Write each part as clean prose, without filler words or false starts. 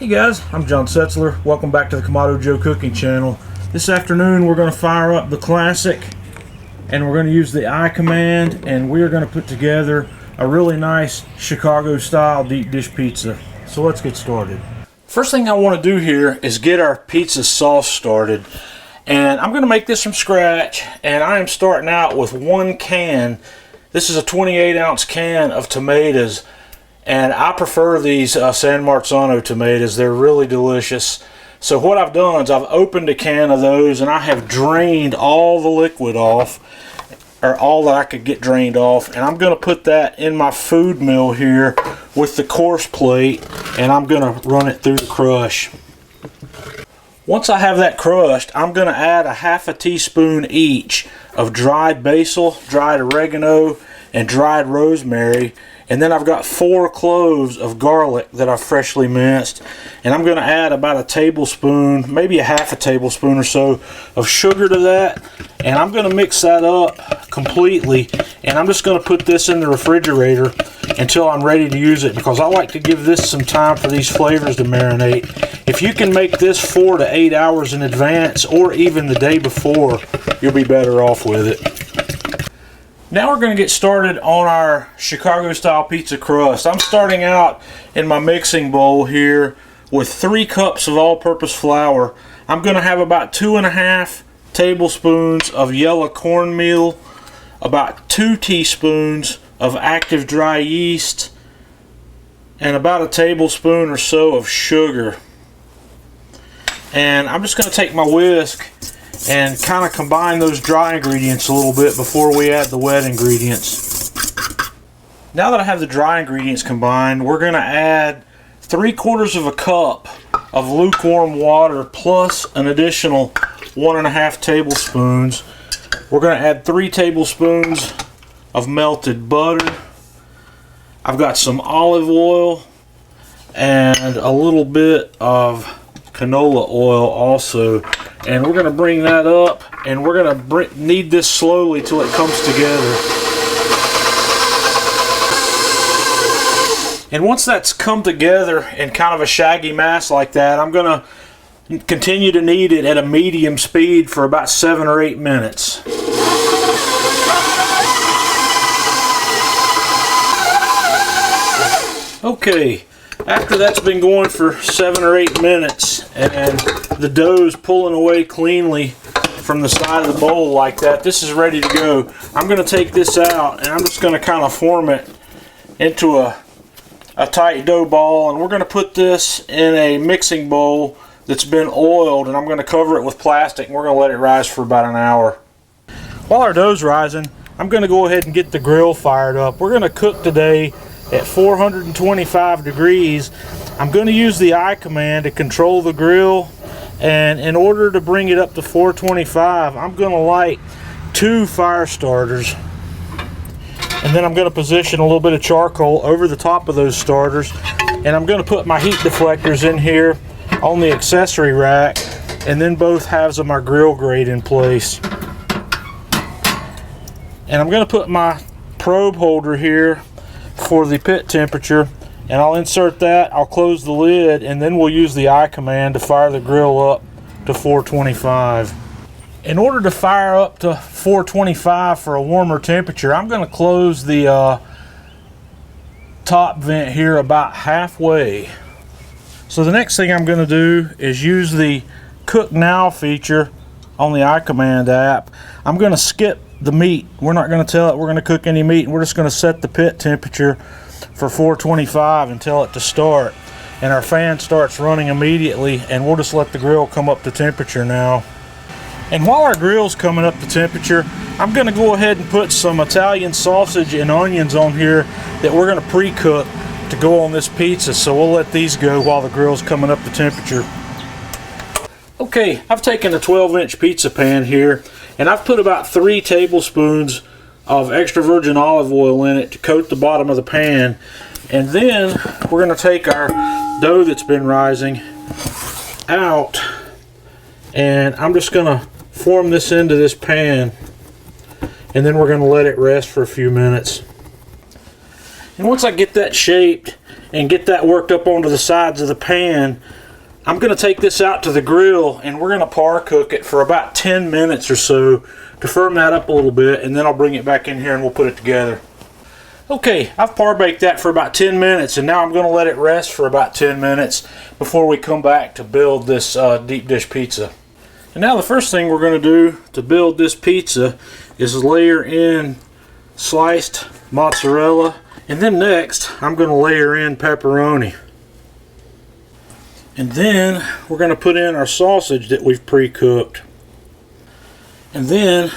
Hey guys, I'm John Setzler. Welcome back to the Kamado Joe cooking channel. This afternoon we're going to fire up the classic and we're going to use the I command and we're going to put together a really nice Chicago style deep dish pizza. So let's get started. First thing I want to do here is get our pizza sauce started. And I'm going to make this from scratch, and I am starting out with one can. This is a 28-ounce can of tomatoes. And I prefer these San Marzano tomatoes. They're really delicious. So what I've done is I've opened a can of those and I have drained all the liquid off, or all that I could get drained off. And I'm going to put that in my food mill here with the coarse plate, and I'm going to run it through the crush. Once I have that crushed, I'm going to add a half a teaspoon each of dried basil, dried oregano, and dried rosemary. And then I've got 4 cloves of garlic that I've freshly minced. And I'm going to add about a tablespoon, maybe a half a tablespoon or so of sugar to that. And I'm going to mix that up completely. And I'm just going to put this in the refrigerator until I'm ready to use it, because I like to give this some time for these flavors to marinate. If you can make this 4 to 8 hours in advance, or even the day before, you'll be better off with it. Now we're going to get started on our Chicago style pizza crust. I'm starting out in my mixing bowl here with 3 cups of all-purpose flour. I'm going to have about 2.5 tablespoons of yellow cornmeal, about 2 teaspoons of active dry yeast, and about a tablespoon or so of sugar. And I'm just going to take my whisk and kind of combine those dry ingredients a little bit before we add the wet ingredients. Now that I have the dry ingredients combined, we're going to add 3/4 cup of lukewarm water plus an additional 1.5 tablespoons. We're going to add 3 tablespoons of melted butter. I've got some olive oil and a little bit of canola oil also, and we're going to bring that up and we're going to knead this slowly till it comes together. And once that's come together in kind of a shaggy mass like that, I'm going to continue to knead it at a medium speed for about 7 or 8 minutes. Okay, after that's been going for 7 or 8 minutes and the dough's pulling away cleanly from the side of the bowl like that, this is ready to go. I'm going to take this out and I'm just going to kind of form it into a tight dough ball, and we're going to put this in a mixing bowl that's been oiled, and I'm going to cover it with plastic and we're going to let it rise for about an hour. While our dough's rising, I'm going to go ahead and get the grill fired up. We're going to cook today at 425 degrees. I'm going to use the I command to control the grill, and in order to bring it up to 425, I'm going to light 2 fire starters, and then I'm going to position a little bit of charcoal over the top of those starters, and I'm going to put my heat deflectors in here on the accessory rack, and then both halves of my grill grate in place. And I'm going to put my probe holder here for the pit temperature, and I'll insert that, I'll close the lid, and then we'll use the I command to fire the grill up to 425. In order to fire up to 425 for a warmer temperature, I'm going to close the top vent here about halfway. So the next thing I'm going to do is use the Cook Now feature on the I command app. I'm going to skip the meat. We're not going to tell it we're going to cook any meat, and we're just going to set the pit temperature for 425 and tell it to start, and our fan starts running immediately, and we'll just let the grill come up to temperature now. And while our grill's coming up to temperature, I'm going to go ahead and put some Italian sausage and onions on here that we're going to pre-cook to go on this pizza, so we'll let these go while the grill's coming up to temperature. Okay, I've taken a 12-inch pizza pan here, and I've put about 3 tablespoons of extra virgin olive oil in it to coat the bottom of the pan. And then we're going to take our dough that's been rising out, and I'm just going to form this into this pan, and then we're going to let it rest for a few minutes. And once I get that shaped and get that worked up onto the sides of the pan, I'm going to take this out to the grill and we're going to par cook it for about 10 minutes or so to firm that up a little bit, and then I'll bring it back in here and we'll put it together. Okay, I've par baked that for about 10 minutes, and now I'm going to let it rest for about 10 minutes before we come back to build this deep dish pizza. And now the first thing we're going to do to build this pizza is layer in sliced mozzarella, and then next I'm going to layer in pepperoni. And then we're going to put in our sausage that we've pre-cooked. And then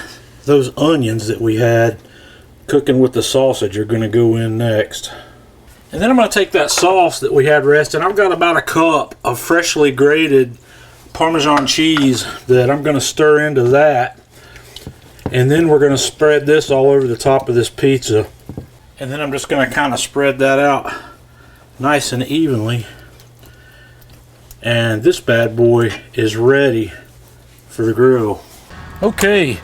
those onions that we had cooking with the sausage are going to go in next. And then I'm going to take that sauce that we had resting. I've got about a cup of freshly grated Parmesan cheese that I'm going to stir into that. And then we're going to spread this all over the top of this pizza. And then I'm just going to kind of spread that out nice and evenly. And this bad boy is ready for the grill. Okay,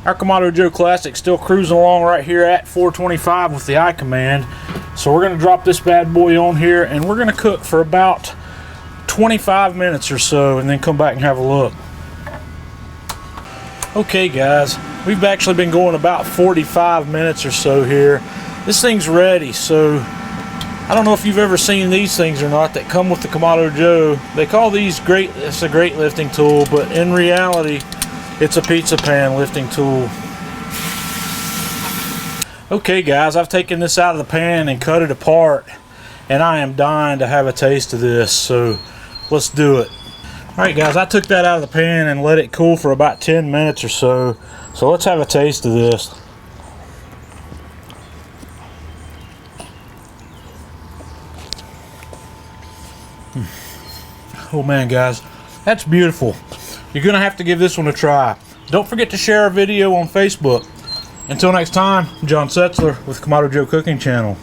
our Kamado Joe Classic still cruising along right here at 425 with the I command. So we're going to drop this bad boy on here and we're going to cook for about 25 minutes or so and then come back and have a look. Okay guys, we've actually been going about 45 minutes or so here. This thing's ready, so I don't know if you've ever seen these things or not that come with the Kamado Joe. They call these it's a great lifting tool, but in reality, it's a pizza pan lifting tool. Okay guys, I've taken this out of the pan and cut it apart, and I am dying to have a taste of this, so let's do it. Alright guys, I took that out of the pan and let it cool for about 10 minutes or so, so let's have a taste of this. Oh man guys, that's beautiful. You're gonna have to give this one a try. Don't forget to share our video on Facebook. Until next time, I'm John Setzler with Kamado Joe Cooking Channel.